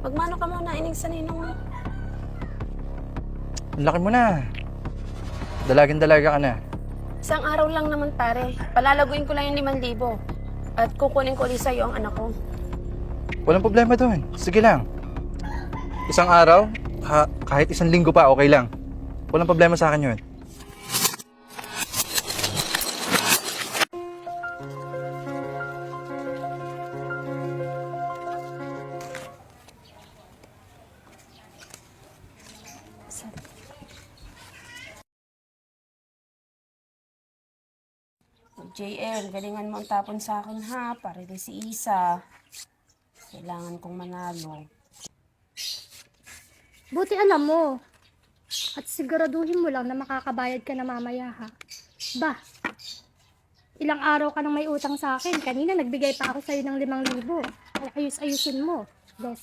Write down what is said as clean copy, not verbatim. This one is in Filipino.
Magmano ka muna, ining sa ninong mo. Ang laki mo na. Dalagang-dalaga ka na. Isang araw lang naman pare. Palalaguin ko lang yung 5,000. At kukunin ko ulit sa'yo ang anak ko. Walang problema doon. Sige lang. Isang araw, kahit isang linggo pa, okay lang. Walang problema sa akin yun. JL, galingan mo ang tapon sa akin ha, para din si Isa. Kailangan kong manalo. Buti alam mo. At siguraduhin mo lang na makakabayad ka na mamaya ha. Bah, ilang araw ka nang may utang sa akin. Kanina nagbigay pa ako sa'yo ng 5,000. Ay ayus-ayusin mo. Deset